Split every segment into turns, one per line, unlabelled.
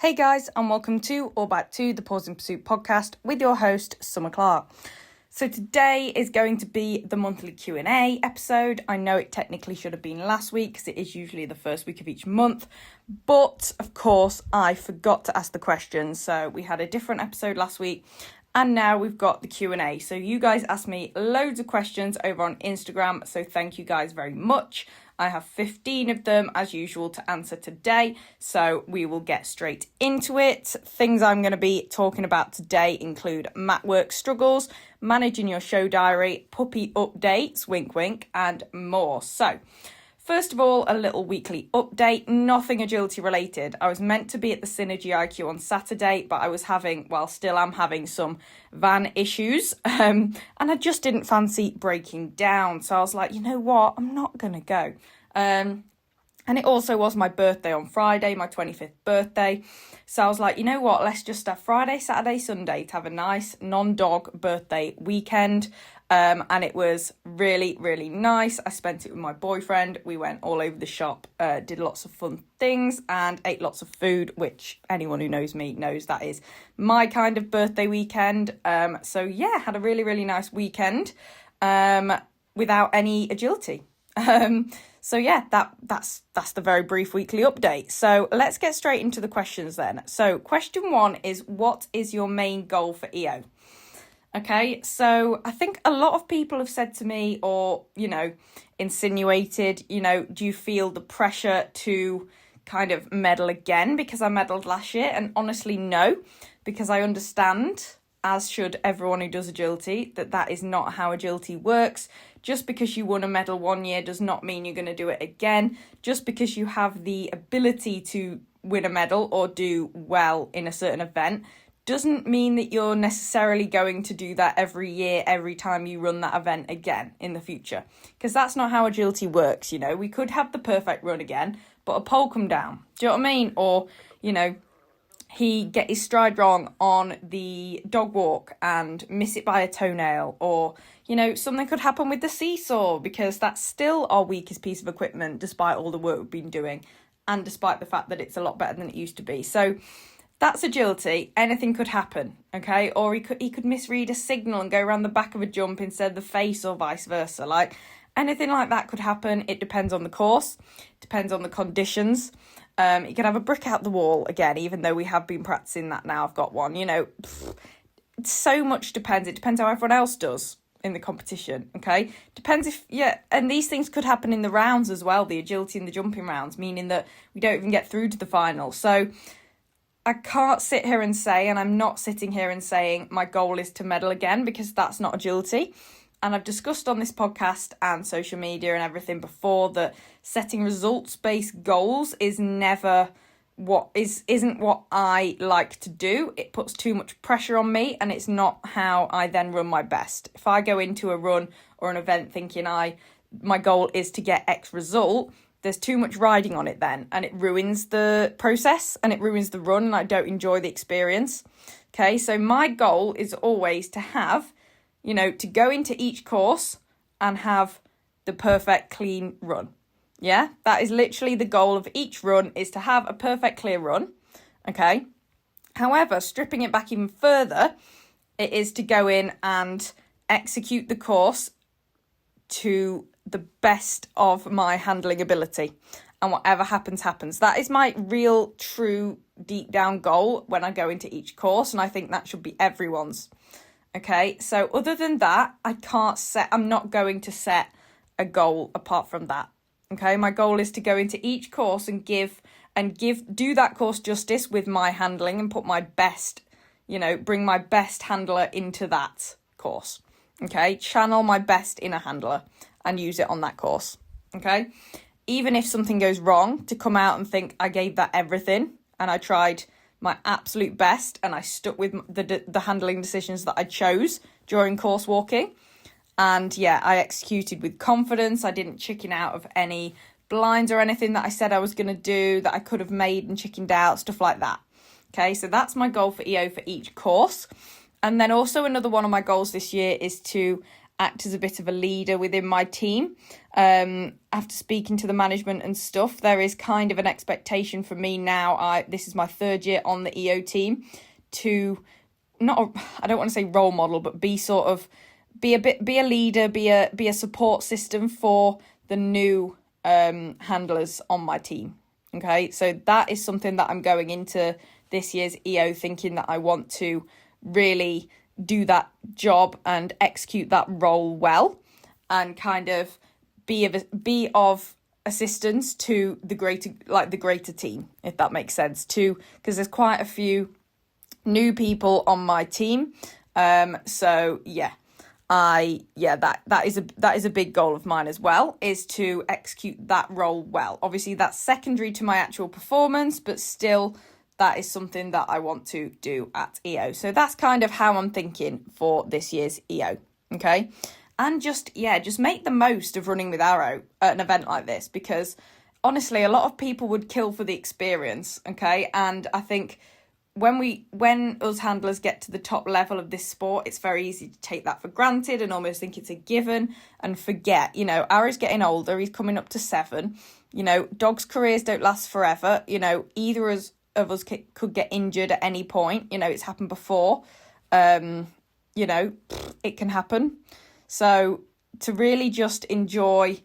Hey guys, and welcome to or back to the Pause in Pursuit podcast with your host, Summer Clark. So today is going to be the monthly Q&A episode. I know it technically should have been last week because it is usually the first week of each month, but of course I forgot to ask the questions. So we had a different episode last week and now we've got the Q&A. So you guys asked me loads of questions over on Instagram, so thank you guys very much. I have 15 of them as usual to answer today, so we will get straight into it. Things I'm going to be talking about today include mat work struggles, managing your show diary, puppy updates, wink wink, and more. So first of all, a little weekly update, nothing agility related. I was meant to be at the Synergy IQ on Saturday, but I was still am having some van issues, and I just didn't fancy breaking down. So I was like, you know what, I'm not going to go. And it also was my birthday on Friday, my 25th birthday. So I was like, you know what, let's just have Friday, Saturday, Sunday to have a nice non-dog birthday weekend. And it was really, really nice. I spent it with my boyfriend. We went all over the shop, did lots of fun things and ate lots of food, which anyone who knows me knows that is my kind of birthday weekend. So yeah, had a really, really nice weekend without any agility. So yeah, that's the very brief weekly update. So let's get straight into the questions then. So question 1 is, what is your main goal for EO? Okay, so I think a lot of people have said to me or, insinuated, do you feel the pressure to kind of medal again because I medalled last year? And honestly, no, because I understand, as should everyone who does agility, that is not how agility works. Just because you won a medal one year does not mean you're going to do it again. Just because you have the ability to win a medal or do well in a certain event doesn't mean that you're necessarily going to do that every year, every time you run that event again in the future. Because that's not how agility works, We could have the perfect run again, but a pole come down. Do you know what I mean? Or, he get his stride wrong on the dog walk and miss it by a toenail. Or, something could happen with the seesaw because that's still our weakest piece of equipment despite all the work we've been doing and despite the fact that it's a lot better than it used to be. So that's agility. Anything could happen, okay? Or he could misread a signal and go around the back of a jump instead of the face or vice versa. Like, anything like that could happen. It depends on the course, depends on the conditions. You could have a brick out the wall again, even though we have been practicing that now. I've got one, so much depends. It depends how everyone else does in the competition, okay? Depends and these things could happen in the rounds as well, the agility and the jumping rounds, meaning that we don't even get through to the final. So I can't sit here and say, and I'm not sitting here and saying my goal is to medal again, because that's not agility. And I've discussed on this podcast and social media and everything before that setting results-based goals is never isn't what I like to do. It puts too much pressure on me and it's not how I then run my best. If I go into a run or an event thinking my goal is to get X result, there's too much riding on it then, and it ruins the process and it ruins the run, and I don't enjoy the experience. Okay, so my goal is always to have, to go into each course and have the perfect clean run. Yeah, that is literally the goal of each run, is to have a perfect clear run. Okay, however, stripping it back even further, it is to go in and execute the course to the best of my handling ability, and whatever happens. That is my real, true, deep down goal when I go into each course, and I think that should be everyone's. Okay, so other than that, I'm not going to set a goal apart from that. Okay, my goal is to go into each course and do that course justice with my handling and put my best, bring my best handler into that course. Okay, channel my best inner handler and use it on that course. Okay, even if something goes wrong, to come out and think I gave that everything and I tried my absolute best and I stuck with the handling decisions that I chose during course walking. And yeah, I executed with confidence. I didn't chicken out of any blinds or anything that I said I was going to do that I could have made and chickened out, stuff like that. Okay, so that's my goal for EO for each course. And then also another one of my goals this year is to act as a bit of a leader within my team. After speaking to the management and stuff, there is kind of an expectation for me now. This is my third year on the EO team to I don't want to say role model, but be a leader, be a support system for the new handlers on my team. Okay, so that is something that I'm going into this year's EO thinking that I want to really do that job and execute that role well, and kind of be of assistance to the greater team, if that makes sense, too, because there's quite a few new people on my team. So yeah, that is a big goal of mine as well, is to execute that role well. Obviously that's secondary to my actual performance, but still that is something that I want to do at EO. So that's kind of how I'm thinking for this year's EO. Okay. And just make the most of running with Arrow at an event like this, because honestly, a lot of people would kill for the experience. Okay. And I think when us handlers get to the top level of this sport, it's very easy to take that for granted and almost think it's a given and forget, Arrow's getting older. He's coming up to 7. Dogs' careers don't last forever. Either of us could get injured at any point. It's happened before. It can happen. So to really just enjoy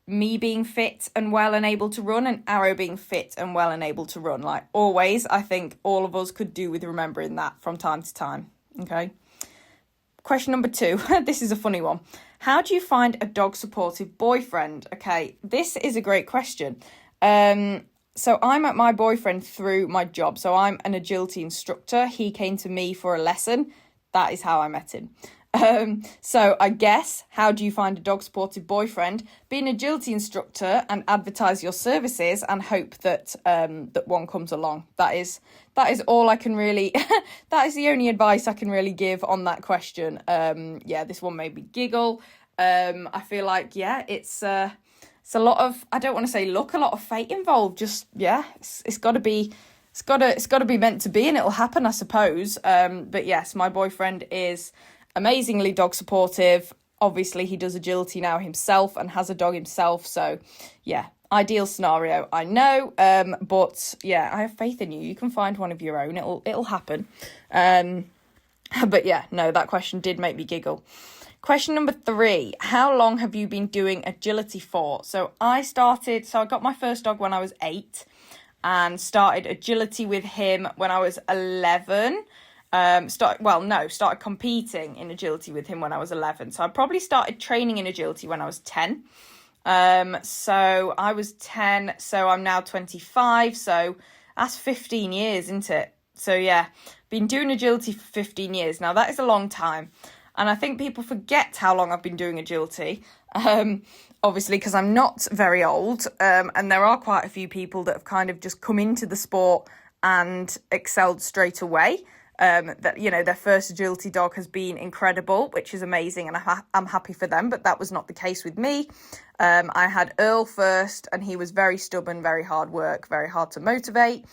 me being fit and well and able to run, and Arrow being fit and well and able to run, like always, I think all of us could do with remembering that from time to time. Okay. Question number 2. This is a funny one. How do you find a dog supportive boyfriend? Okay, this is a great question. So I met my boyfriend through my job. So I'm an agility instructor. He came to me for a lesson. That is how I met him. So I guess, how do you find a dog supportive boyfriend? Be an agility instructor and advertise your services and hope that that one comes along. That is all I can really, that is the only advice I can really give on that question. This one made me giggle. I feel like, it's a lot of, I don't want to say luck, a lot of fate involved. Just, it's got to be meant to be, and it'll happen, I suppose. But yes, my boyfriend is amazingly dog supportive. Obviously, he does agility now himself and has a dog himself. So, ideal scenario, I know. But I have faith in you. You can find one of your own. It'll happen. But that question did make me giggle. Question number 3. How long have you been doing agility for? So I got my first dog when I was 8 and started agility with him when I was 11. Started competing in agility with him when I was 11. So I probably started training in agility when I was 10. So I was 10, so I'm now 25. So that's 15 years, isn't it? So been doing agility for 15 years. Now that is a long time. And I think people forget how long I've been doing agility. Obviously, because I'm not very old. And there are quite a few people that have kind of just come into the sport and excelled straight away. Their first agility dog has been incredible, which is amazing, and I'm happy for them, but that was not the case with me. I had Earl first, and he was very stubborn, very hard work, very hard to motivate.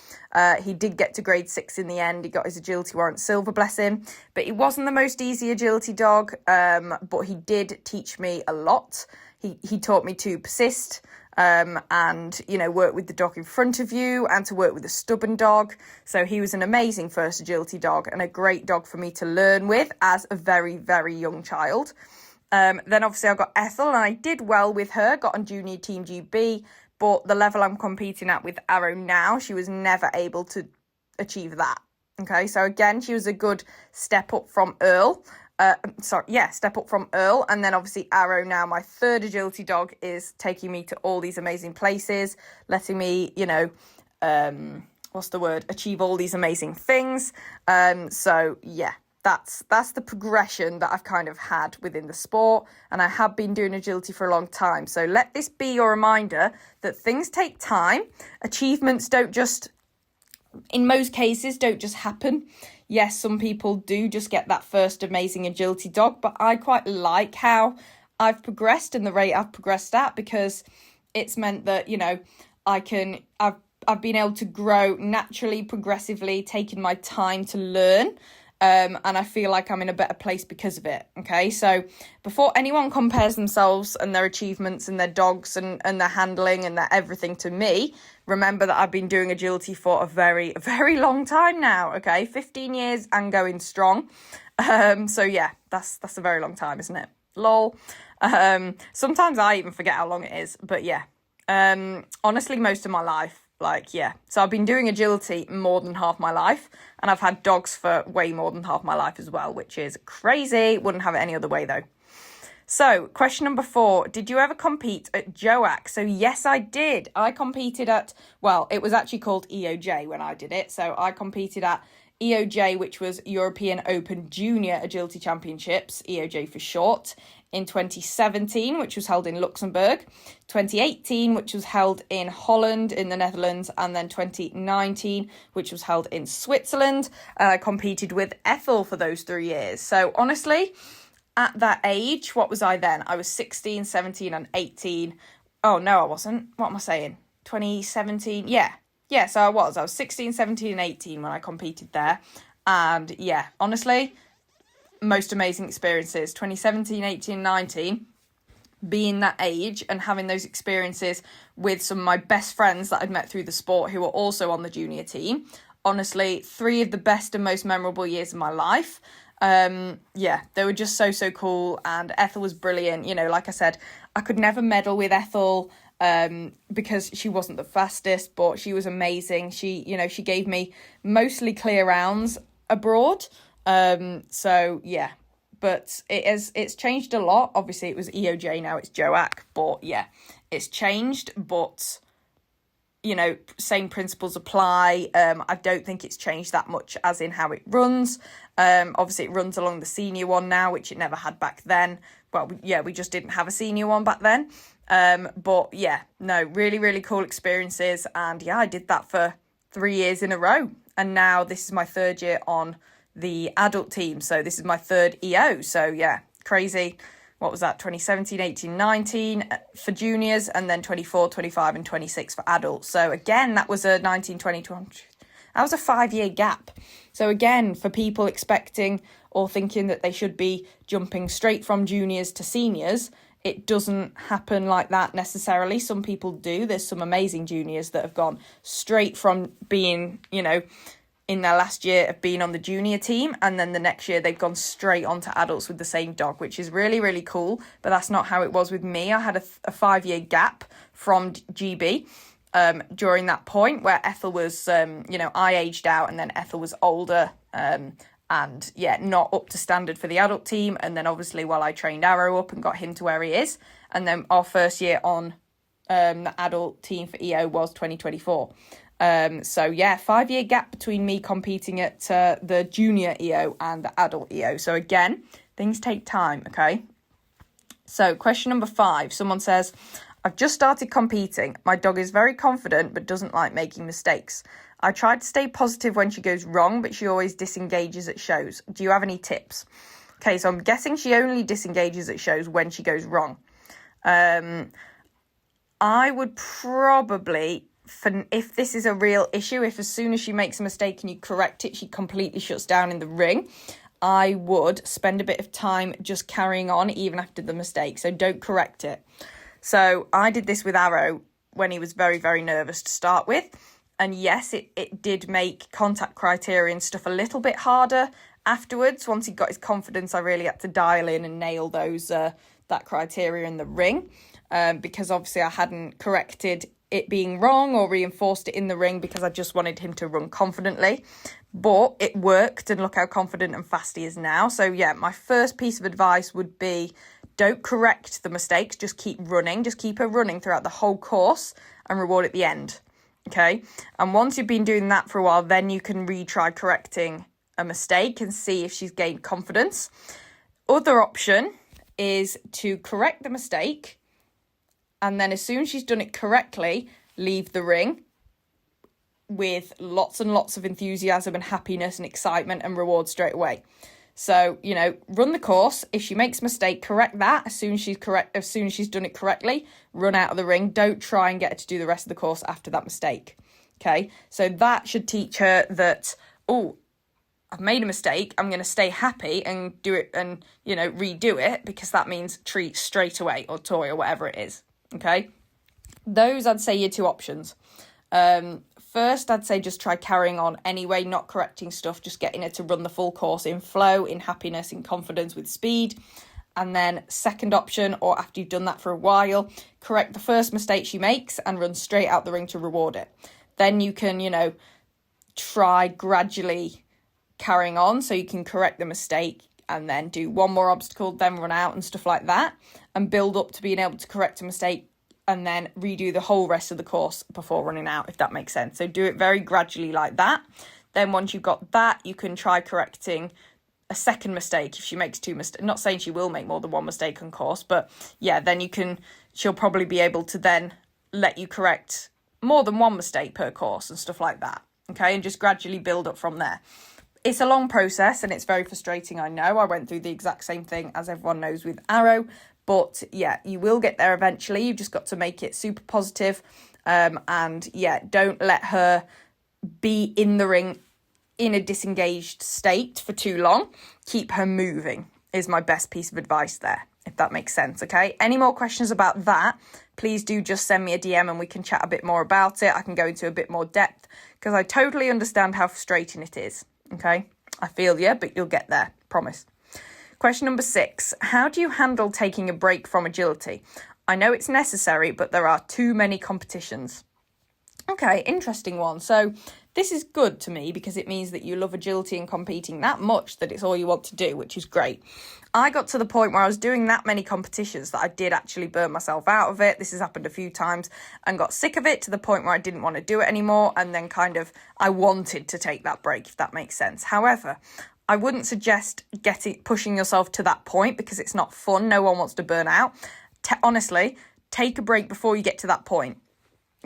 He did get to grade 6 in the end. He got his agility warrant silver, bless him, but he wasn't the most easy agility dog, but he did teach me a lot. He taught me to persist, and work with the dog in front of you and to work with a stubborn dog. So he was an amazing first agility dog and a great dog for me to learn with as a very, very young child. Then obviously I got Ethel, and I did well with her, got on junior team GB, but the level I'm competing at with Arrow now, she was never able to achieve that. Okay, so again, she was a good step up from Earl. Step up from Earl. And then obviously Arrow now, my third agility dog, is taking me to all these amazing places, letting me, achieve all these amazing things. That's the progression that I've kind of had within the sport, and I have been doing agility for a long time. So let this be your reminder that things take time. Achievements in most cases, don't just happen. Yes, some people do just get that first amazing agility dog, but I quite like how I've progressed and the rate I've progressed at, because it's meant that, I've been able to grow naturally, progressively, taking my time to learn. and I feel like I'm in a better place because of it, okay? So before anyone compares themselves and their achievements and their dogs and their handling and their everything to me, remember that I've been doing agility for a very, very long time now, okay? 15 years and going strong. So yeah, that's a very long time, isn't it? Lol. Sometimes I even forget how long it is, but yeah. Honestly, most of my life, like, yeah. So I've been doing agility more than half my life, and I've had dogs for way more than half my life as well, which is crazy. Wouldn't have it any other way though. So question number 4, did you ever compete at JOAC? So yes, I did. I competed at, well, it was actually called EOJ when I did it. So I competed at EOJ, which was European Open Junior Agility Championships, EOJ for short, in 2017, which was held in Luxembourg, 2018, which was held in Holland in the Netherlands, and then 2019, which was held in Switzerland. And I competed with Ethel for those 3 years. So honestly, at that age, what was I then? I was 16, 17 and 18. Oh, no, I wasn't. What am I saying? 2017? Yeah, so I was 16, 17 and 18 when I competed there. And yeah, honestly, most amazing experiences. 2017, 18, 19, being that age and having those experiences with some of my best friends that I'd met through the sport who were also on the junior team. Honestly, 3 of the best and most memorable years of my life. Yeah, they were just so cool, and Ethel was brilliant. You know, like I said, I could never medal with Ethel because she wasn't the fastest, but she was amazing. She gave me mostly clear rounds abroad. So yeah, but it's changed a lot. Obviously it was EOJ, now it's JOAC, but yeah, it's changed, but you know, same principles apply. I don't think it's changed that much as in how it runs. Obviously it runs along the senior one now, which it never had back then. Well, yeah, we just didn't have a senior one back then. But yeah, no, really cool experiences. And yeah, I did that for 3 years in a row. And now this is my 3rd year on the adult team. So this is my 3rd EO. So yeah, crazy. What was that? 2017, 18, 19 for juniors, and then 24, 25 and 26 for adults. So again, that was a 19, 20, 20. That was a 5-year gap. So again, for people expecting or thinking that they should be jumping straight from juniors to seniors, it doesn't happen like that necessarily. Some people do. There's some amazing juniors that have gone straight from being, you know, in their last year of being on the junior team, and then the next year they've gone straight on to adults with the same dog, which is really cool. But that's not how it was with me. I had a 5-year gap from GB during that point where Ethel was, I aged out and then Ethel was older and yeah, not up to standard for the adult team. And then obviously while I trained Arrow up and got him to where he is, and then our first year on the adult team for EO was 2024. So yeah, 5-year gap between me competing at the junior EO and the adult EO. So again, things take time, okay? So question number 5, someone says, I've just started competing. My dog is very confident but doesn't like making mistakes. I try to stay positive when she goes wrong, but she always disengages at shows. Do you have any tips? Okay, so I'm guessing she only disengages at shows when she goes wrong. I would probably, if this is a real issue, if as soon as she makes a mistake and you correct it, she completely shuts down in the ring, I would spend a bit of time just carrying on even after the mistake. So don't correct it. So I did this with Arrow when he was very nervous to start with. And yes, it did make contact criteria and stuff a little bit harder afterwards. Once he got his confidence, I really had to dial in and nail those that criteria in the ring, because obviously I hadn't corrected it being wrong or reinforced it in the ring because I just wanted him to run confidently. But it worked, and look how confident and fast he is now. So yeah, my first piece of advice would be, don't correct the mistakes, just keep running. Just keep her running throughout the whole course and reward at the end. Okay, and once you've been doing that for a while, then you can retry correcting a mistake and see if she's gained confidence. Other option is to correct the mistake, and then as soon as she's done it correctly, leave the ring with lots and lots of enthusiasm and happiness and excitement and reward straight away. So, run the course. If she makes a mistake, correct that. As soon as she's done it correctly, run out of the ring. Don't try and get her to do the rest of the course after that mistake. Okay, so that should teach her that, I've made a mistake, I'm going to stay happy and do it and, redo it, because that means treat straight away or toy or whatever it is. Okay. Those, I'd say, your two options. First, I'd say just try carrying on anyway, not correcting stuff, just getting it to run the full course in flow, in happiness, in confidence, with speed. And then second option, or after you've done that for a while, correct the first mistake she makes and run straight out the ring to reward it. Then you can, try gradually carrying on, so you can correct the mistake and then do one more obstacle, then run out and stuff like that, and build up to being able to correct a mistake and then redo the whole rest of the course before running out, if that makes sense. So do it very gradually like that. Then once you've got that, you can try correcting a second mistake if she makes two mistakes. Not saying she will make more than one mistake on course, but yeah, then she'll probably be able to then let you correct more than one mistake per course and stuff like that. Okay, and just gradually build up from there. It's a long process and it's very frustrating, I know. I went through the exact same thing, as everyone knows, with Arrow. But yeah, you will get there eventually. You've just got to make it super positive. And yeah, don't let her be in the ring in a disengaged state for too long. Keep her moving is my best piece of advice there, if that makes sense, okay? Any more questions about that, please do just send me a DM and we can chat a bit more about it. I can go into a bit more depth, because I totally understand how frustrating it is, okay? I feel you, but you'll get there, promise. Question number 6, how do you handle taking a break from agility? I know it's necessary, but there are too many competitions. Okay, interesting one. So this is good to me because it means that you love agility and competing that much that it's all you want to do, which is great. I got to the point where I was doing that many competitions that I did actually burn myself out of it. This has happened a few times, and got sick of it to the point where I didn't want to do it anymore. And then I wanted to take that break, if that makes sense. However, I wouldn't suggest pushing yourself to that point, because it's not fun. No one wants to burn out. Honestly, take a break before you get to that point.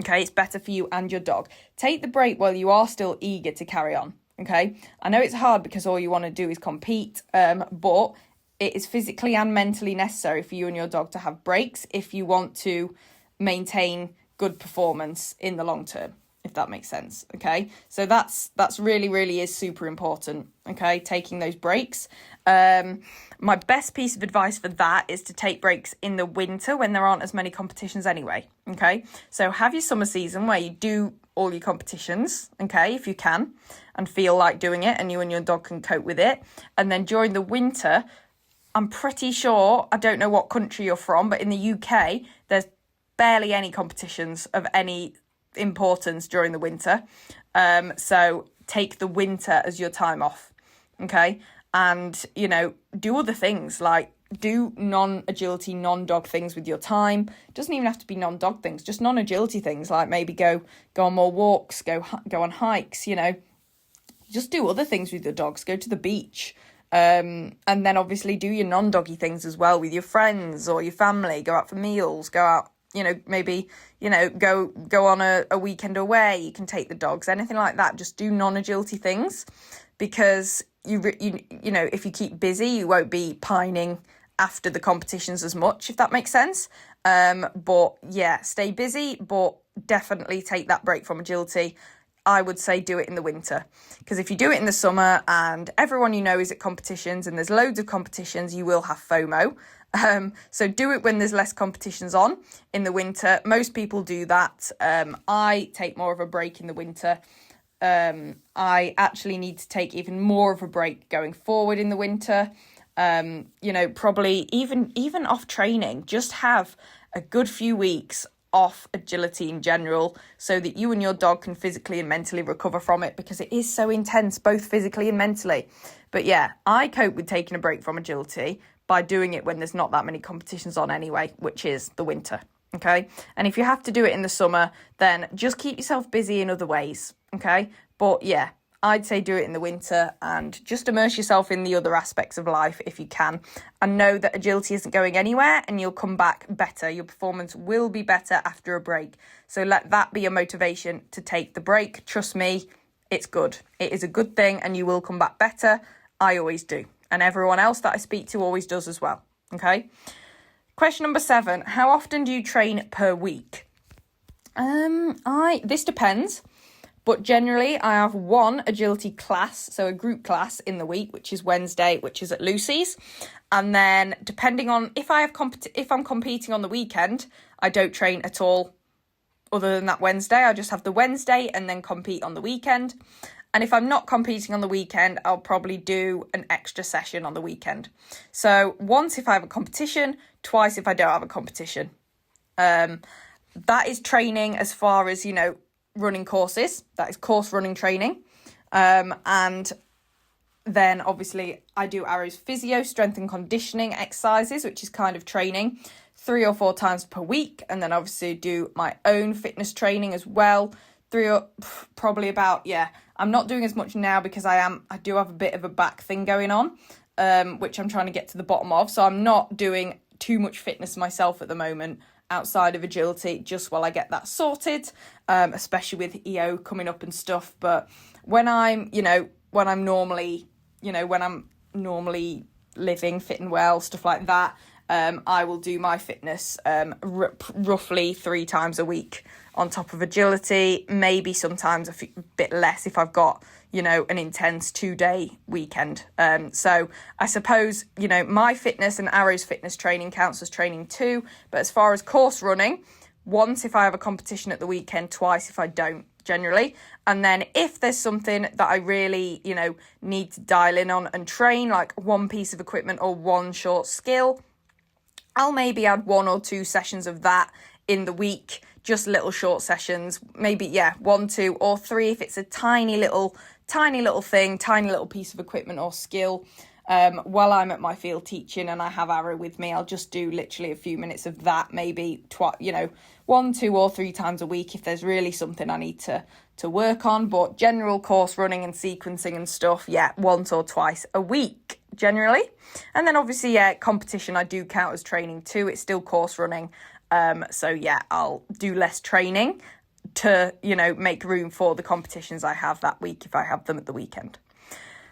Okay, it's better for you and your dog. Take the break while you are still eager to carry on. Okay, I know it's hard because all you want to do is compete, but it is physically and mentally necessary for you and your dog to have breaks if you want to maintain good performance in the long term, if that makes sense. Okay, so that's really, really is super important. Okay, taking those breaks. My best piece of advice for that is to take breaks in the winter when there aren't as many competitions anyway. Okay, so have your summer season where you do all your competitions, okay, if you can, and feel like doing it and you and your dog can cope with it. And then during the winter, I'm pretty sure, I don't know what country you're from, but in the UK, there's barely any competitions of any importance during the winter. So take the winter as your time off, okay? And, do other things, like do non-agility, non-dog things with your time. It doesn't even have to be non-dog things, just non-agility things, like maybe go on more walks, go on hikes, just do other things with your dogs, go to the beach. And then obviously do your non-doggy things as well with your friends or your family, go out for meals, go out, maybe, go on a weekend away. You can take the dogs, anything like that. Just do non-agility things, because if you keep busy, you won't be pining after the competitions as much, if that makes sense. But yeah, stay busy, but definitely take that break from agility. I would say do it in the winter, because if you do it in the summer and everyone is at competitions and there's loads of competitions, you will have FOMO. So do it when there's less competitions on in the winter. Most people do that. I take more of a break in the winter. I actually need to take even more of a break going forward in the winter. Probably even off training, just have a good few weeks off agility in general, so that you and your dog can physically and mentally recover from it, because it is so intense, both physically and mentally. But yeah, I cope with taking a break from agility by doing it when there's not that many competitions on anyway, which is the winter. Okay, and if you have to do it in the summer, then just keep yourself busy in other ways. Okay, but yeah, I'd say do it in the winter and just immerse yourself in the other aspects of life if you can, and know that agility isn't going anywhere and you'll come back better. Your performance will be better after a break. So let that be your motivation to take the break. Trust me, it's good. It is a good thing and you will come back better. I always do. And everyone else that I speak to always does as well. Okay. Question number 7. How often do you train per week? This depends. But generally, I have one agility class, so a group class in the week, which is Wednesday, which is at Lucy's. And then depending on if I'm competing on the weekend, I don't train at all other than that Wednesday. I just have the Wednesday and then compete on the weekend. And if I'm not competing on the weekend, I'll probably do an extra session on the weekend. So once if I have a competition, twice if I don't have a competition. That is training as far as, running courses. That is course running training. And then obviously I do Arrow's physio, strength and conditioning exercises, which is kind of training 3 or 4 times per week. And then obviously do my own fitness training as well. I'm not doing as much now because I do have a bit of a back thing going on, which I'm trying to get to the bottom of. So I'm not doing too much fitness myself at the moment outside of agility, just while I get that sorted, especially with EO coming up and stuff. But when I'm normally living fit and well, stuff like that, I will do my fitness roughly 3 times a week on top of agility, maybe sometimes a bit less if I've got, an intense 2-day weekend. So I suppose, my fitness and Arrow's fitness training counts as training too. But as far as course running, once if I have a competition at the weekend, twice if I don't, generally. And then if there's something that I really, need to dial in on and train, like one piece of equipment or one short skill, I'll maybe add 1 or 2 sessions of that in the week, just little short sessions, maybe, 1, 2 or 3 if it's a tiny little thing, tiny little piece of equipment or skill. While I'm at my field teaching and I have Arrow with me, I'll just do literally a few minutes of that, maybe 1, 2 or 3 times a week if there's really something I need to work on. But general course running and sequencing and stuff, once or twice a week generally. And then obviously, competition I do count as training too. It's still course running. So I'll do less training to, make room for the competitions I have that week if I have them at the weekend.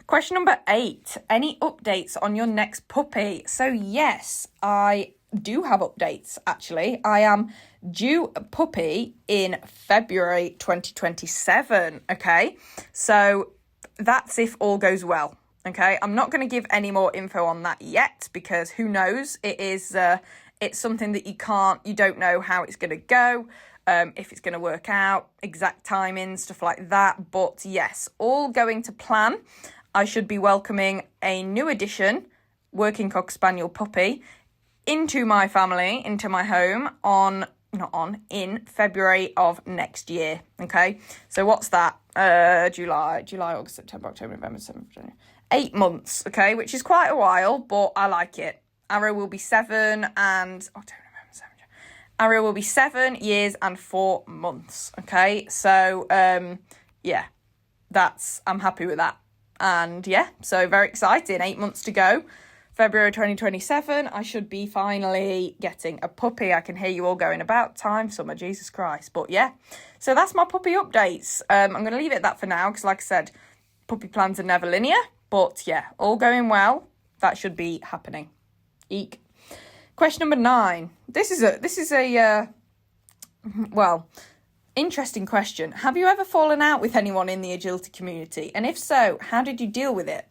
Question number 8, any updates on your next puppy? So yes, I do have updates actually. I am due a puppy in February 2027, okay? So that's if all goes well, okay? I'm not going to give any more info on that yet because who knows? It's something that you don't know how it's going to go, if it's going to work out, exact timing, stuff like that. But yes, all going to plan. I should be welcoming a new addition, working Cocker Spaniel puppy, into my family, into my home in February of next year. Okay, so what's that? July, August, September, October, November, December, January. 8 months, okay, which is quite a while, but I like it. Arrow will be 7 and Arrow will be 7 years and 4 months. Okay, so I'm happy with that. And so very exciting. 8 months to go. February 2027, I should be finally getting a puppy. I can hear you all going about time, summer, Jesus Christ. But so that's my puppy updates. I'm going to leave it at that for now because, like I said, puppy plans are never linear. But all going well. That should be happening. Eek. Question number 9. This is a interesting question. Have you ever fallen out with anyone in the agility community? And if so, how did you deal with it?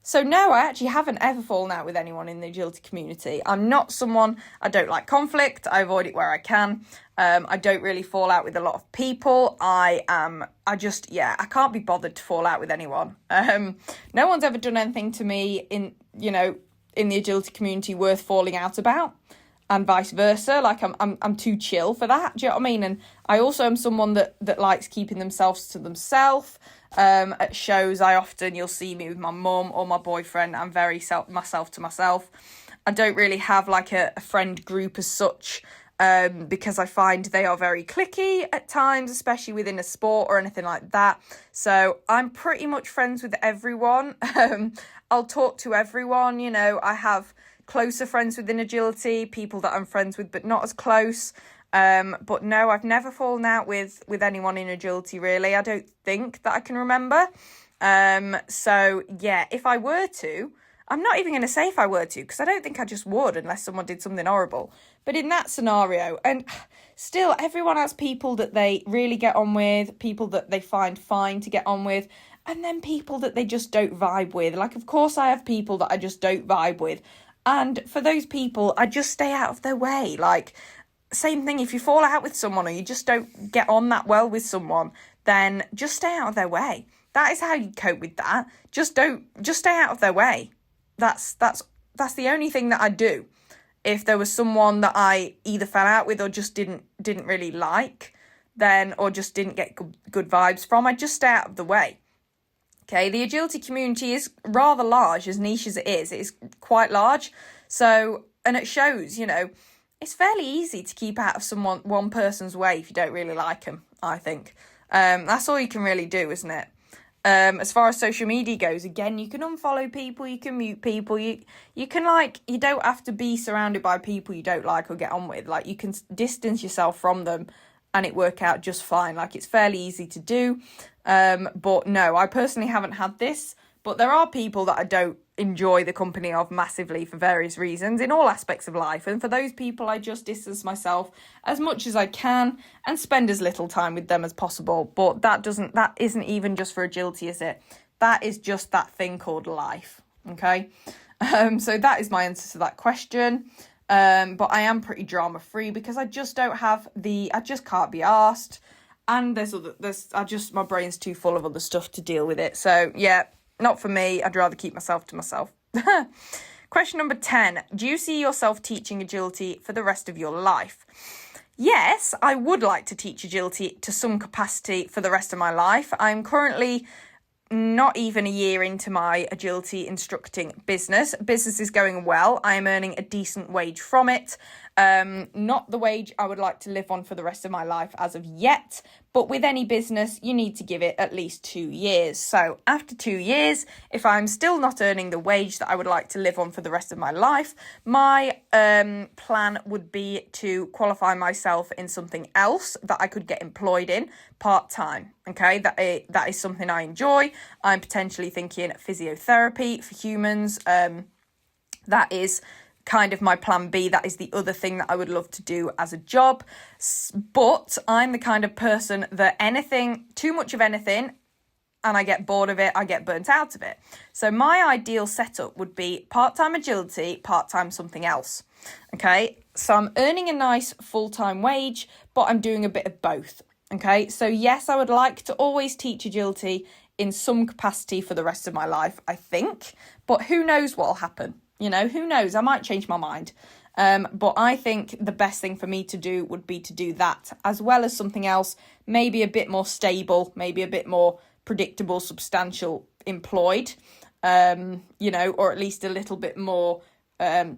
So no, I actually haven't ever fallen out with anyone in the agility community. I'm not someone, I don't like conflict. I avoid it where I can. I don't really fall out with a lot of people. I can't be bothered to fall out with anyone. No one's ever done anything to me in the agility community worth falling out about. And vice versa, like I'm too chill for that. Do you know what I mean? And I also am someone that likes keeping themselves to themselves. At shows, you'll see me with my mum or my boyfriend. I'm very myself to myself. I don't really have like a friend group as such, because I find they are very cliquey at times, especially within a sport or anything like that. So I'm pretty much friends with everyone. I'll talk to everyone. I have closer friends within agility, people that I'm friends with but not as close. But no, I've never fallen out with anyone in agility, really. I don't think that I can remember. So if I were to, I'm not even going to say if I were to, because I don't think I just would unless someone did something horrible. But in that scenario, and still everyone has people that they really get on with, people that they find fine to get on with, and then people that they just don't vibe with. Like, of course, I have people that I just don't vibe with. And for those people, I just stay out of their way. Like, same thing, if you fall out with someone or you just don't get on that well with someone, then just stay out of their way. That is how you cope with that. Just stay out of their way. That's the only thing that I do. If there was someone that I either fell out with or just didn't really like, then, or just didn't get good vibes from, I'd just stay out of the way. Okay, the agility community is rather large, as niche as it is. It is quite large. So, and it shows, it's fairly easy to keep out of one person's way if you don't really like them, I think. That's all you can really do, isn't it? As far as social media goes, again, you can unfollow people, you can mute people, you can you don't have to be surrounded by people you don't like or get on with. Like, you can distance yourself from them and it work out just fine. Like, it's fairly easy to do. But no, I personally haven't had this, but there are people that I don't enjoy the company of massively for various reasons in all aspects of life. And for those people, I just distance myself as much as I can and spend as little time with them as possible. But that isn't even just for agility, is it? That is just that thing called life. Okay. So that is my answer to that question. But I am pretty drama free because I just don't have I just can't be asked. And my brain's too full of other stuff to deal with it. So yeah, not for me. I'd rather keep myself to myself. Question number 10. Do you see yourself teaching agility for the rest of your life? Yes, I would like to teach agility to some capacity for the rest of my life. I'm currently not even a year into my agility instructing business. Business is going well. I am earning a decent wage from it. Not the wage I would like to live on for the rest of my life as of yet, but with any business, you need to give it at least 2 years. So after 2 years, if I'm still not earning the wage that I would like to live on for the rest of my life, my plan would be to qualify myself in something else that I could get employed in part-time. Okay, that is something I enjoy. I'm potentially thinking physiotherapy for humans. That is kind of my plan B. That is the other thing that I would love to do as a job. But I'm the kind of person that too much of anything, and I get bored of it, I get burnt out of it. So my ideal setup would be part-time agility, part-time something else. Okay, so I'm earning a nice full-time wage, but I'm doing a bit of both. Okay, so yes, I would like to always teach agility in some capacity for the rest of my life, I think. But who knows what will happen? Who knows? I might change my mind. But I think the best thing for me to do would be to do that, as well as something else, maybe a bit more stable, maybe a bit more predictable, substantial, employed, or at least a little bit more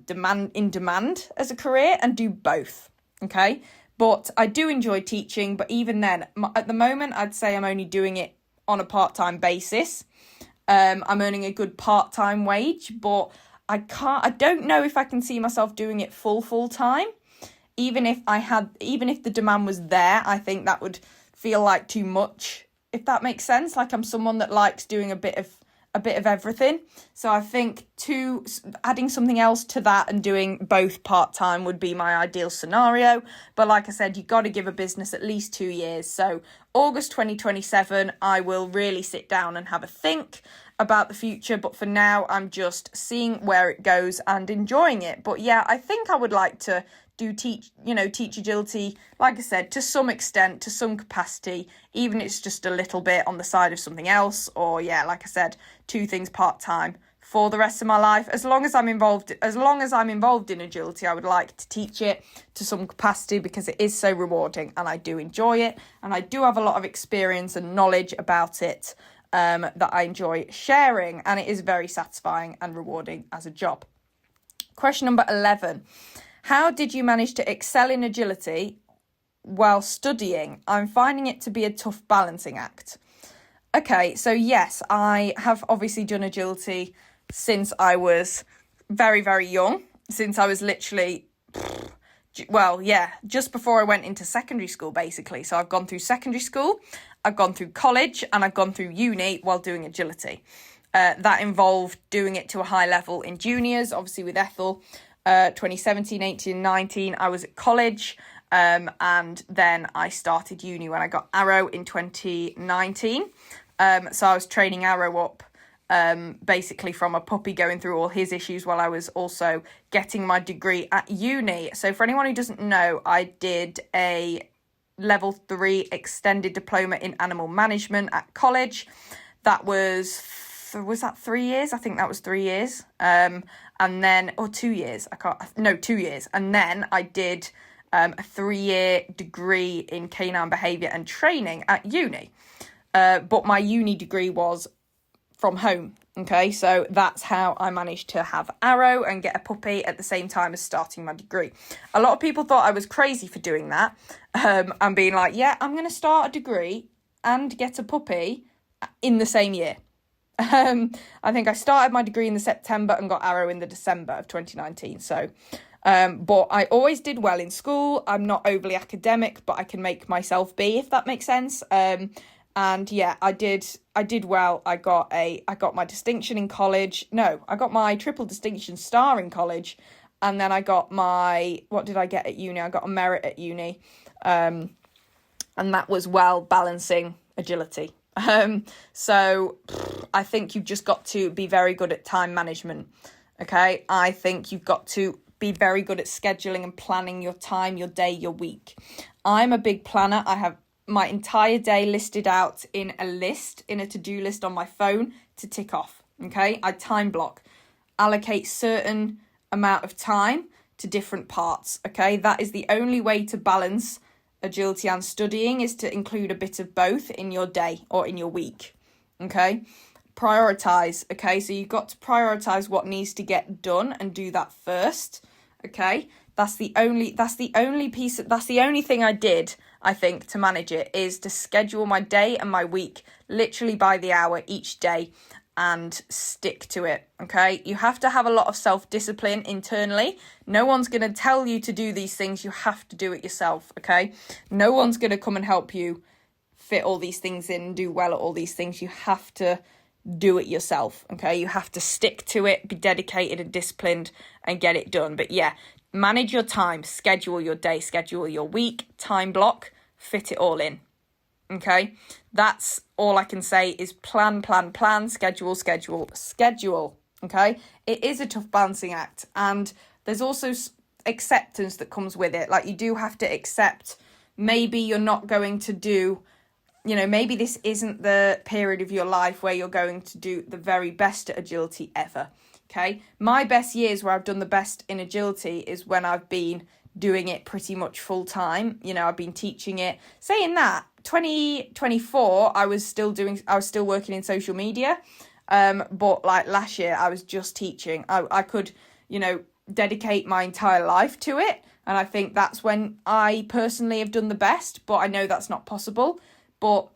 demand as a career, and do both. Okay. But I do enjoy teaching, but even then, at the moment, I'd say I'm only doing it on a part-time basis. I'm earning a good part-time wage, but I don't know if I can see myself doing it full time. Even if the demand was there, I think that would feel like too much, if that makes sense. Like, I'm someone that likes doing a bit of everything. So I think adding something else to that and doing both part-time would be my ideal scenario. But like I said, you've got to give a business at least 2 years. So August 2027, I will really sit down and have a think about the future. But for now, I'm just seeing where it goes and enjoying it. But yeah, I think I would like to teach agility, like I said, to some extent, to some capacity, even if it's just a little bit on the side of something else, or yeah, like I said, 2 things part-time for the rest of my life. As long as I'm involved in agility, I would like to teach it to some capacity because it is so rewarding and I do enjoy it, and I do have a lot of experience and knowledge about it that I enjoy sharing, and it is very satisfying and rewarding as a job. Question number 11. How did you manage to excel in agility while studying? I'm finding it to be a tough balancing act. Okay, so yes, I have obviously done agility since I was very, very young, since I was literally, just before I went into secondary school, basically. So I've gone through secondary school, I've gone through college, and I've gone through uni while doing agility. That involved doing it to a high level in juniors, obviously with Ethel. 2017, 18, 19, I was at college. And then I started uni when I got Arrow in 2019. So I was training Arrow up basically from a puppy, going through all his issues while I was also getting my degree at uni. So for anyone who doesn't know, I did a level 3 extended diploma in animal management at college. That was that 3 years? I think that was 3 years. And then, or 2 years. 2 years. And then I did a 3-year degree in canine behaviour and training at uni. But my uni degree was from home. Okay, so that's how I managed to have Arrow and get a puppy at the same time as starting my degree. A lot of people thought I was crazy for doing that, and being like, yeah, I'm going to start a degree and get a puppy in the same year. I think I started my degree in the September and got Arrow in the December of 2019. So, but I always did well in school. I'm not overly academic, but I can make myself be, if that makes sense. And yeah, I did well. I got my distinction in college. No, I got my triple distinction star in college. And then I got what did I get at uni? I got a merit at uni. And that was well balancing agility. So I think you've just got to be very good at time management. Okay. I think you've got to be very good at scheduling and planning your time, your day, your week. I'm a big planner. I have my entire day listed out in a to-do list on my phone to tick off. Okay. I time block, allocate certain amount of time to different parts. Okay. That is the only way to balance agility and studying, is to include a bit of both in your day or in your week. Okay. Prioritize. Okay. So you've got to prioritize what needs to get done and do that first. Okay. That's the only thing I did, I think, to manage it, is to schedule my day and my week literally by the hour each day and stick to it. Okay. You have to have a lot of self-discipline internally. No one's going to tell you to do these things. You have to do it yourself. Okay. No one's going to come and help you fit all these things in and do well at all these things. You have to do it yourself. Okay. You have to stick to it, be dedicated and disciplined, and get it done. But yeah, manage your time, schedule your day, schedule your week, time block, fit it all in. Okay, that's all I can say is plan, schedule. Okay, it is a tough balancing act, and there's also acceptance that comes with it. Like, you do have to accept maybe you're not going to do, maybe this isn't the period of your life where you're going to do the very best at agility ever. Okay, my best years where I've done the best in agility is when I've been doing it pretty much full time. I've been teaching it. Saying that, 2024, I was still working in social media. But like last year, I was just teaching. I could, dedicate my entire life to it. And I think that's when I personally have done the best, but I know that's not possible. But,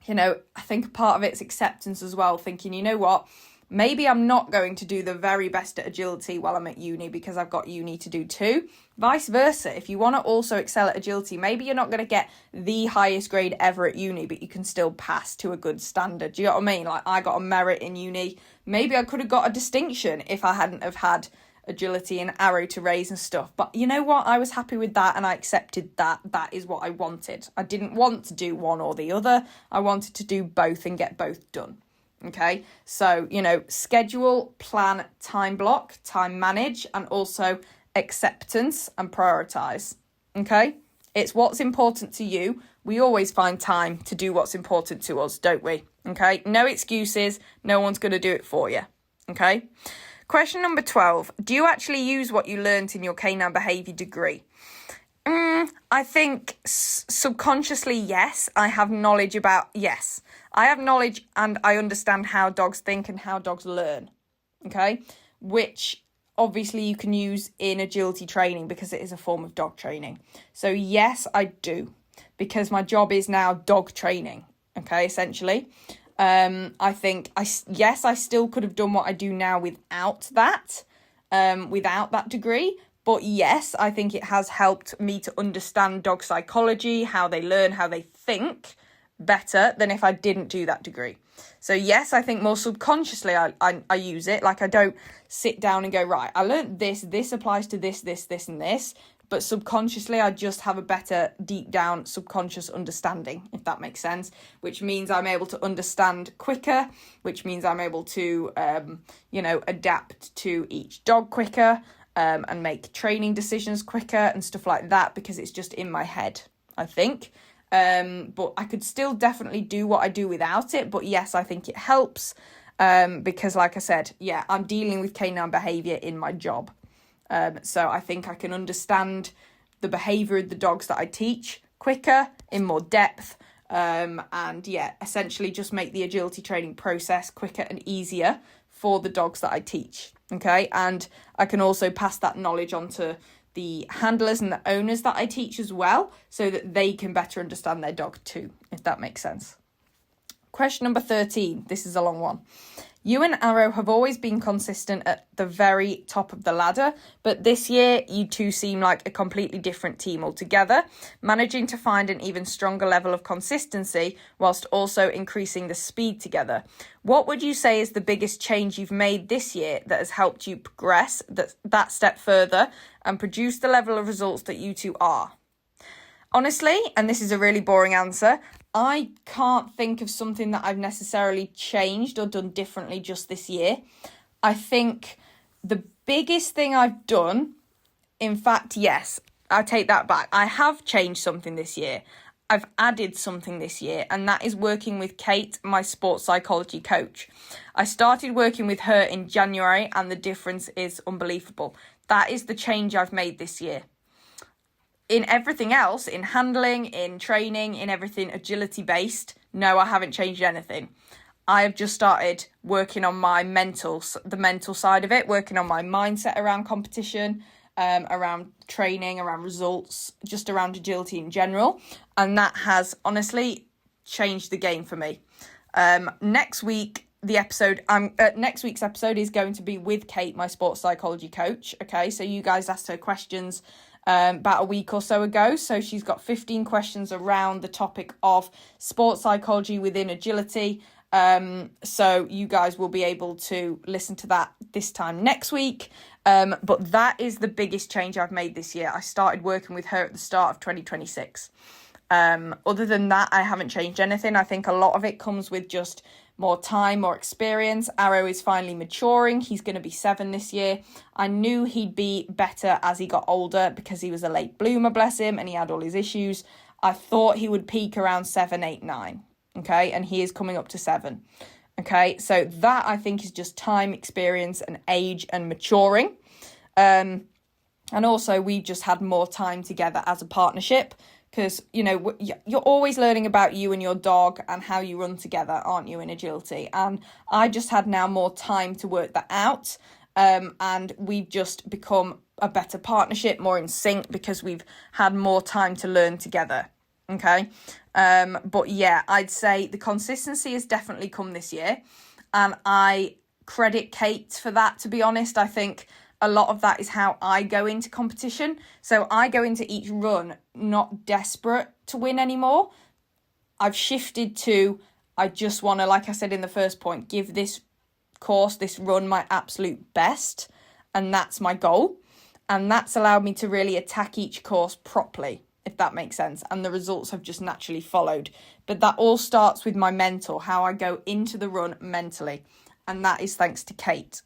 I think part of it's acceptance as well. Thinking, you know what? Maybe I'm not going to do the very best at agility while I'm at uni because I've got uni to do too. Vice versa. If you want to also excel at agility, maybe you're not going to get the highest grade ever at uni, but you can still pass to a good standard. Do you know what I mean? Like, I got a merit in uni. Maybe I could have got a distinction if I hadn't have had agility and Arrow to raise and stuff. But you know what? I was happy with that and I accepted that. That is what I wanted. I didn't want to do one or the other. I wanted to do both and get both done. Okay, so, schedule, plan, time block, time manage, and also acceptance and prioritize. Okay, it's what's important to you. We always find time to do what's important to us, don't we? Okay, no excuses. No one's going to do it for you. Okay, question number 12. Do you actually use what you learnt in your canine behaviour degree? I think subconsciously, yes. I have knowledge yes. I have knowledge and I understand how dogs think and how dogs learn, okay? Which obviously you can use in agility training because it is a form of dog training. So yes, I do, because my job is now dog training, okay, essentially. I think, I still could have done what I do now without that degree. But yes, I think it has helped me to understand dog psychology, how they learn, how they think better than if I didn't do that degree. So yes, I think more subconsciously I use it. Like, I don't sit down and go, right, I learned this applies to this, and this. But subconsciously, I just have a better deep down subconscious understanding, if that makes sense, which means I'm able to understand quicker, which means I'm able to, adapt to each dog quicker, and make training decisions quicker and stuff like that, because it's just in my head, I think. But I could still definitely do what I do without it. But yes, I think it helps, because like I said, yeah, I'm dealing with canine behaviour in my job. So I think I can understand the behaviour of the dogs that I teach quicker, in more depth, and yeah, essentially just make the agility training process quicker and easier for the dogs that I teach. Okay, and I can also pass that knowledge on to the handlers and the owners that I teach as well, so that they can better understand their dog too, if that makes sense. Question number 13. This is a long one. You and Arrow have always been consistent at the very top of the ladder, but this year you two seem like a completely different team altogether, managing to find an even stronger level of consistency whilst also increasing the speed together. What would you say is the biggest change you've made this year that has helped you progress that step further and produce the level of results that you two are? Honestly, and this is a really boring answer, I can't think of something that I've necessarily changed or done differently just this year. I think the biggest thing I've done, in fact, yes, I take that back. I have changed something this year. I've added something this year, and that is working with Kate, my sports psychology coach. I started working with her in January, and the difference is unbelievable. That is the change I've made this year. In everything else, in handling, in training, in everything agility based, no, I haven't changed anything. I have just started working on the mental side of it, working on my mindset around competition, around training, around results, just around agility in general. And that has honestly changed the game for me. Next week's episode is going to be with Kate, my sports psychology coach. Okay, so you guys asked her questions about a week or so ago. So she's got 15 questions around the topic of sports psychology within agility. So you guys will be able to listen to that this time next week. But that is the biggest change I've made this year. I started working with her at the start of 2026. Other than that, I haven't changed anything. I think a lot of it comes with just more time, more experience. Arrow is finally maturing. He's going to be 7 this year. I knew he'd be better as he got older because he was a late bloomer, bless him, and he had all his issues. I thought he would peak around 7, 8, 9. Okay, and he is coming up to 7. Okay, so that I think is just time, experience, and age and maturing. And also we've just had more time together as a partnership. Because, you're always learning about you and your dog and how you run together, aren't you, in agility? And I just had now more time to work that out. And we've just become a better partnership, more in sync, because we've had more time to learn together. Okay? But yeah, I'd say the consistency has definitely come this year. And I credit Kate for that, to be honest. I think a lot of that is how I go into competition. So I go into each run not desperate to win anymore. I've shifted to, I just want to, like I said in the first point, give this course, this run, my absolute best. And that's my goal. And that's allowed me to really attack each course properly, if that makes sense. And the results have just naturally followed. But that all starts with my mental, how I go into the run mentally. And that is thanks to Kate.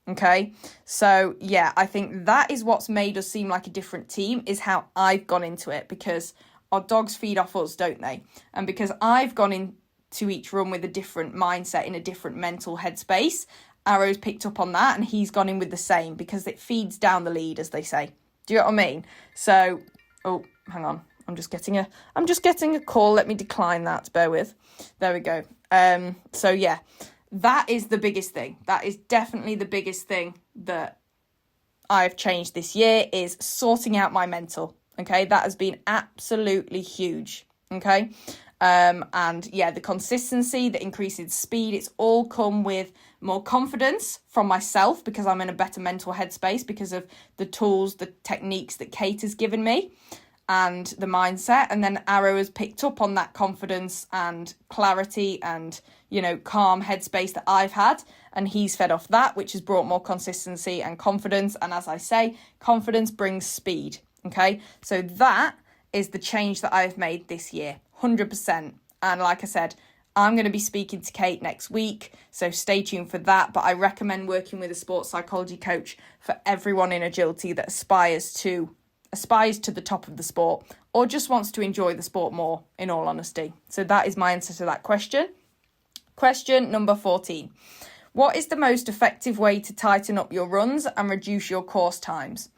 Okay, so yeah, I think that is what's made us seem like a different team, is how I've gone into it, because our dogs feed off us, don't they? And because I've gone into each run with a different mindset, in a different mental headspace, Arrow's picked up on that and he's gone in with the same, because it feeds down the lead, as they say. Do you know what I mean? So, oh, hang on. I'm just getting a call. Let me decline that. Bear with. There we go. So yeah. That is the biggest thing. That is definitely the biggest thing that I've changed this year, is sorting out my mental. Okay, that has been absolutely huge. Okay, and yeah, the consistency, the increase in speed, it's all come with more confidence from myself, because I'm in a better mental headspace because of the tools, the techniques that Kate has given me. and the mindset, and then Arrow has picked up on that confidence and clarity and, calm headspace that I've had, and he's fed off that, which has brought more consistency and confidence. And as I say, confidence brings speed. Okay, so that is the change that I've made this year, 100%. And like I said, I'm going to be speaking to Kate next week, so stay tuned for that. But I recommend working with a sports psychology coach for everyone in agility that aspires to the top of the sport, or just wants to enjoy the sport more, in all honesty. So that is my answer to that question. Question number 14. What is the most effective way to tighten up your runs and reduce your course times?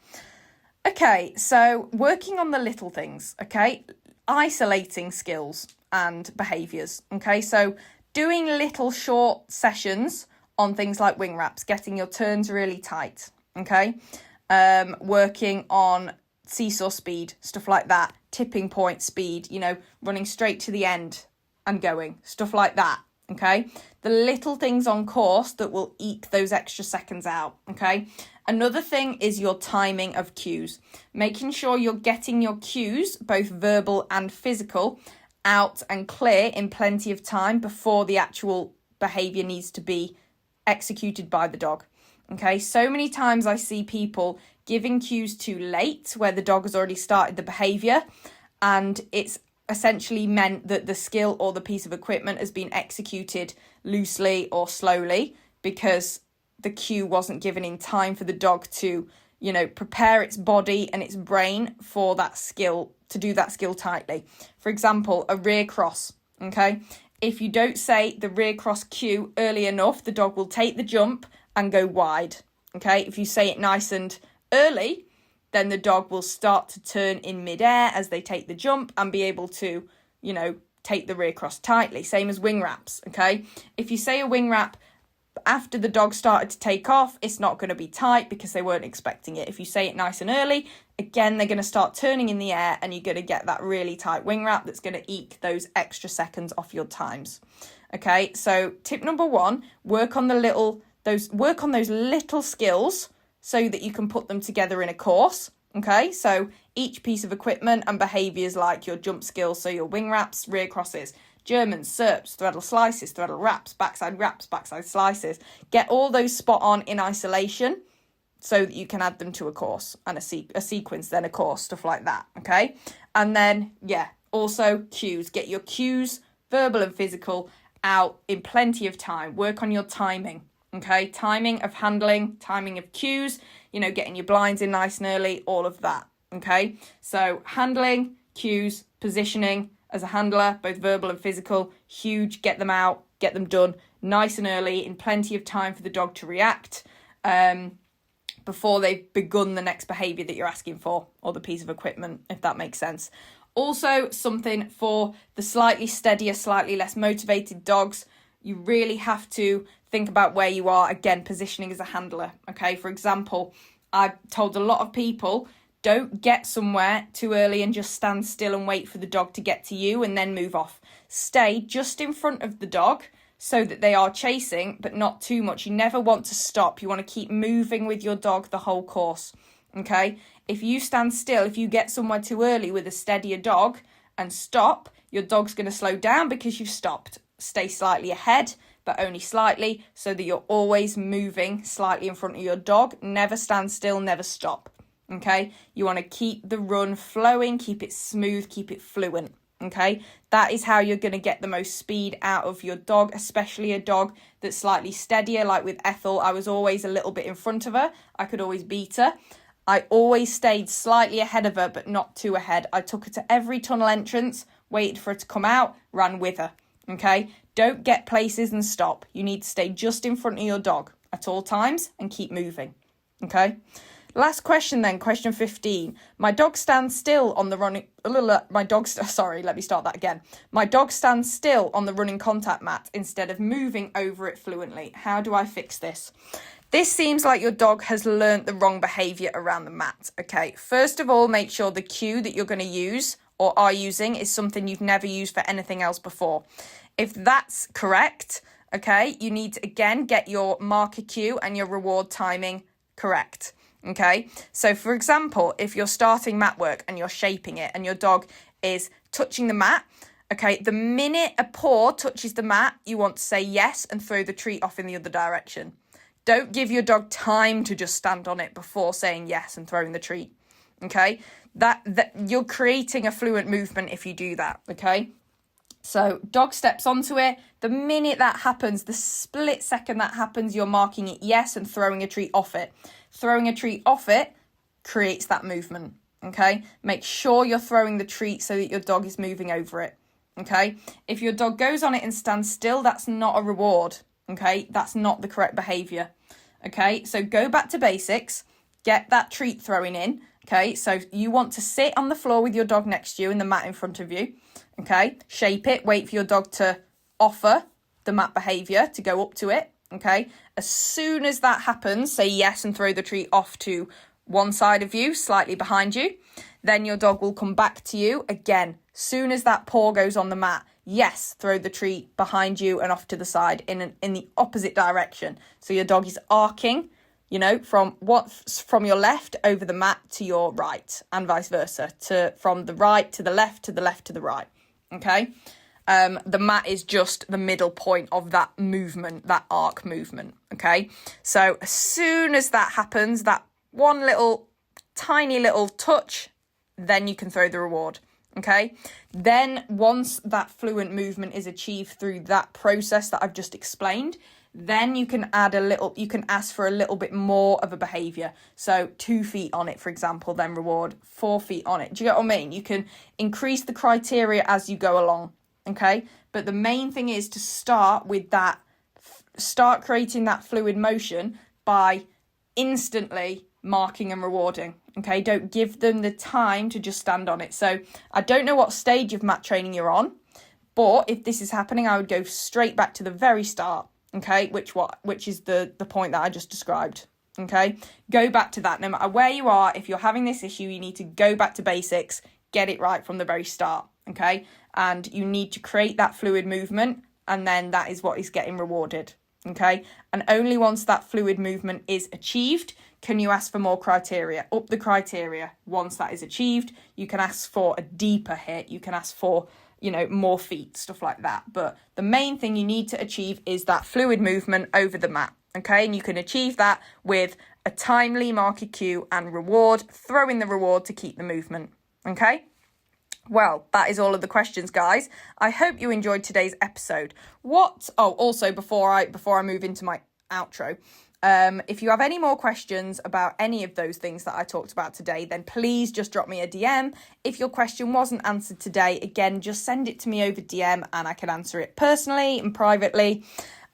Okay, so working on the little things, okay? Isolating skills and behaviours, okay? So doing little short sessions on things like wing wraps, getting your turns really tight, okay? Working on seesaw speed, stuff like that, tipping point speed, running straight to the end and going, stuff like that, okay? The little things on course that will eke those extra seconds out, okay? Another thing is your timing of cues, making sure you're getting your cues, both verbal and physical, out and clear in plenty of time before the actual behaviour needs to be executed by the dog. Okay, so many times I see people giving cues too late where the dog has already started the behaviour, and it's essentially meant that the skill or the piece of equipment has been executed loosely or slowly because the cue wasn't given in time for the dog to, prepare its body and its brain for that skill, to do that skill tightly. For example, a rear cross, okay? If you don't say the rear cross cue early enough, the dog will take the jump and go wide, okay? If you say it nice and early, then the dog will start to turn in midair as they take the jump and be able to, take the rear cross tightly. Same as wing wraps, okay? If you say a wing wrap after the dog started to take off, it's not going to be tight because they weren't expecting it. If you say it nice and early, again, they're going to start turning in the air and you're going to get that really tight wing wrap that's going to eke those extra seconds off your times. Okay, so tip number 1, work on those little skills so that you can put them together in a course. Okay, so each piece of equipment and behaviours like your jump skills, so your wing wraps, rear crosses, Germans, SERPs, threadle slices, threadle wraps, backside slices. Get all those spot on in isolation so that you can add them to a course and a sequence, then a course, stuff like that, okay? And then, also cues. Get your cues, verbal and physical, out in plenty of time. Work on your timing, okay? Timing of handling, timing of cues, getting your blinds in nice and early, all of that, okay? So handling, cues, positioning, as a handler, both verbal and physical, huge. Get them out, get them done nice and early in plenty of time for the dog to react before they've begun the next behaviour that you're asking for, or the piece of equipment, if that makes sense. Also, something for the slightly steadier, slightly less motivated dogs, you really have to think about where you are, again, positioning as a handler, okay? For example, I've told a lot of people, don't get somewhere too early and just stand still and wait for the dog to get to you and then move off. Stay just in front of the dog so that they are chasing, but not too much. You never want to stop. You want to keep moving with your dog the whole course, okay? If you stand still, if you get somewhere too early with a steadier dog and stop, your dog's going to slow down because you've stopped. Stay slightly ahead, but only slightly, so that you're always moving slightly in front of your dog. Never stand still, never stop. Okay, you want to keep the run flowing, keep it smooth, keep it fluent. Okay, that is how you're going to get the most speed out of your dog, especially a dog that's slightly steadier. Like with Ethel, I was always a little bit in front of her. I could always beat her. I always stayed slightly ahead of her, but not too ahead. I took her to every tunnel entrance, waited for her to come out, ran with her. Okay, don't get places and stop. You need to stay just in front of your dog at all times and keep moving. Okay. Last question then, question 15. My dog stands still on the running... My dog stands still on the running contact mat instead of moving over it fluently. How do I fix this? This seems like your dog has learnt the wrong behaviour around the mat. Okay, first of all, make sure the cue that you're going to use or are using is something you've never used for anything else before. If that's correct, okay, you need to, again, get your marker cue and your reward timing correct. Okay, so for example, if you're starting mat work and you're shaping it and your dog is touching the mat, okay, the minute a paw touches the mat, you want to say yes and throw the treat off in the other direction. Don't give your dog time to just stand on it before saying yes and throwing the treat. Okay, that you're creating a fluent movement if you do that. Okay, so dog steps onto it. The minute that happens, the split second that happens, you're marking it yes and throwing a treat off it. Throwing a treat off it creates that movement. Okay, make sure you're throwing the treat so that your dog is moving over it. Okay, if your dog goes on it and stands still, that's not a reward. Okay, that's not the correct behavior. Okay, so go back to basics, get that treat throwing in. Okay, so you want to sit on the floor with your dog next to you and the mat in front of you. Okay, shape it, wait for your dog to offer the mat behavior to go up to it. Okay, as soon as that happens, say yes and throw the treat off to one side of you, slightly behind you. Then your dog will come back to you again. Soon as that paw goes on the mat, yes, throw the treat behind you and off to the side in the opposite direction. So your dog is arcing, from your left over the mat to your right, and vice versa, from the right to the left to the left to the right. Okay. The mat is just the middle point of that movement, that arc movement. Okay. So as soon as that happens, that one tiny little touch, then you can throw the reward. Okay. Then once that fluent movement is achieved through that process that I've just explained, then you can ask for a little bit more of a behavior. So 2 feet on it, for example, then reward 4 feet on it. Do you get what I mean? You can increase the criteria as you go along. Okay. But the main thing is to start creating that fluid motion by instantly marking and rewarding. Okay, don't give them the time to just stand on it. So I don't know what stage of mat training you're on, but if this is happening, I would go straight back to the very start. Okay, which is the point that I just described. Okay, go back to that. No matter where you are, if you're having this issue, you need to go back to basics, get it right from the very start. Okay, and you need to create that fluid movement, and then that is what is getting rewarded. Okay, and only once that fluid movement is achieved can you ask for more criteria, up the criteria. Once that is achieved, you can ask for a deeper hit, you can ask for more feet, stuff like that. But the main thing you need to achieve is that fluid movement over the mat. Okay, and you can achieve that with a timely marker cue and reward, throw in the reward to keep the movement. Okay. Well, that is all of the questions, guys. I hope you enjoyed today's episode. Also before I move into my outro, if you have any more questions about any of those things that I talked about today, then please just drop me a DM. If your question wasn't answered today, again, just send it to me over DM and I can answer it personally and privately.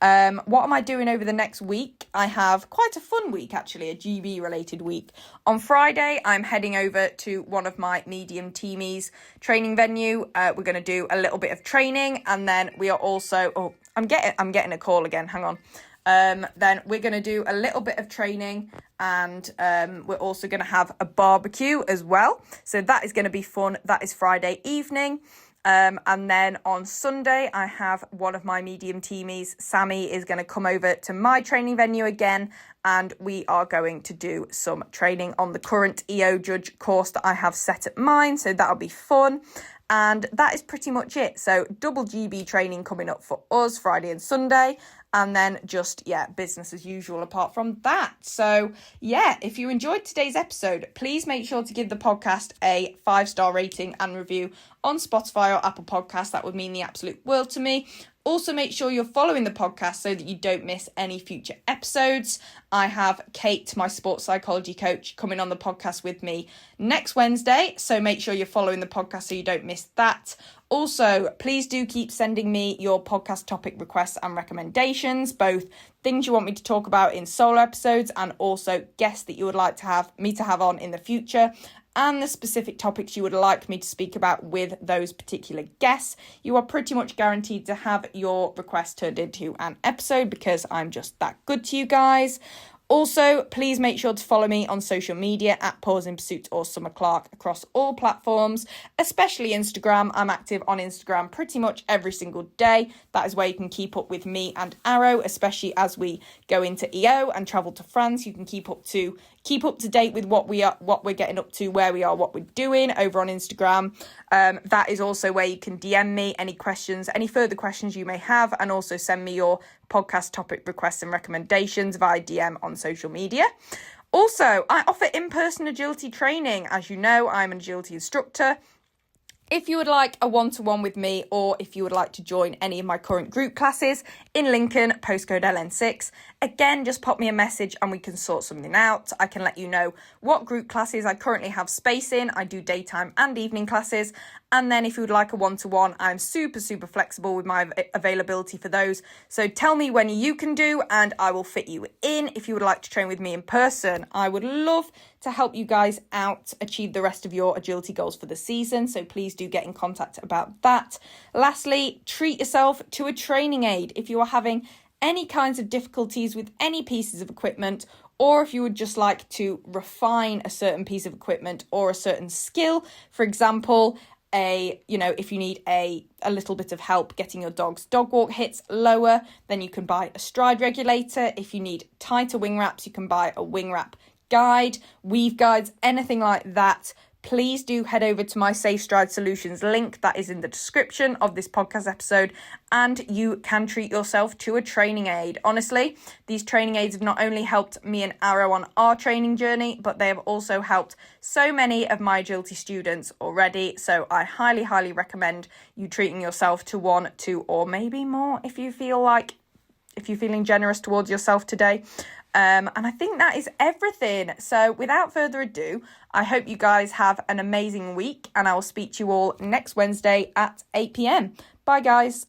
What am I doing over the next week? I have quite a fun week, actually, a GB related week. On Friday, I'm heading over to one of my medium teamies training venue. We're going to do a little bit of training, and then we are also, I'm getting a call again. Hang on. Then we're going to do a little bit of training, and we're also going to have a barbecue as well. So that is going to be fun. That is Friday evening. And then on Sunday, I have one of my medium teamies, Sammy, is going to come over to my training venue again, and we are going to do some training on the current EO Judge course that I have set at mine. So that'll be fun. And that is pretty much it. So double GB training coming up for us Friday and Sunday. And then just, business as usual apart from that. So, if you enjoyed today's episode, please make sure to give the podcast a 5-star rating and review on Spotify or Apple Podcasts. That would mean the absolute world to me. Also, make sure you're following the podcast so that you don't miss any future episodes. I have Kate, my sports psychology coach, coming on the podcast with me next Wednesday. So make sure you're following the podcast so you don't miss that. Also, please do keep sending me your podcast topic requests and recommendations, both things you want me to talk about in solo episodes and also guests that you would like to have me to have on in the future, and the specific topics you would like me to speak about with those particular guests. You are pretty much guaranteed to have your request turned into an episode because I'm just that good to you guys. Also, please make sure to follow me on social media at Paws in Pursuit or Summer Clark across all platforms, especially Instagram. I'm active on Instagram pretty much every single day. That is where you can keep up with me and Arrow, especially as we go into EO and travel to France. You can keep up to keep up to date with what we're getting up to, where we are, what we're doing over on Instagram. That is also where you can DM me any questions, any further questions you may have, and also send me your podcast topic requests and recommendations via DM on social media. Also, I offer in-person agility training. As you know, I'm an agility instructor. If you would like a one-to-one with me, or if you would like to join any of my current group classes in Lincoln, postcode LN6, again, just pop me a message and we can sort something out. I can let you know what group classes I currently have space in. I do daytime and evening classes. And then if you would like a one-to-one, I'm super flexible with my availability for those. So tell me when you can do and I will fit you in. If you would like to train with me in person, I would love to help you guys out achieve the rest of your agility goals for the season. So please do get in contact about that. Lastly, treat yourself to a training aid. If you are having any kinds of difficulties with any pieces of equipment, or if you would just like to refine a certain piece of equipment or a certain skill, for example, if you need a little bit of help getting your dog's dog walk hits lower, then you can buy a stride regulator. If you need tighter wing wraps, you can buy a wing wrap guide, weave guides, anything like that. Please do head over to my Safe Stride Solutions link that is in the description of this podcast episode, and you can treat yourself to a training aid. Honestly, these training aids have not only helped me and Arrow on our training journey, but they have also helped so many of my agility students already. So I highly recommend you treating yourself to 1, 2, or maybe more if you're feeling generous towards yourself today. And I think that is everything. So without further ado, I hope you guys have an amazing week, and I will speak to you all next Wednesday at 8 p.m. Bye, guys.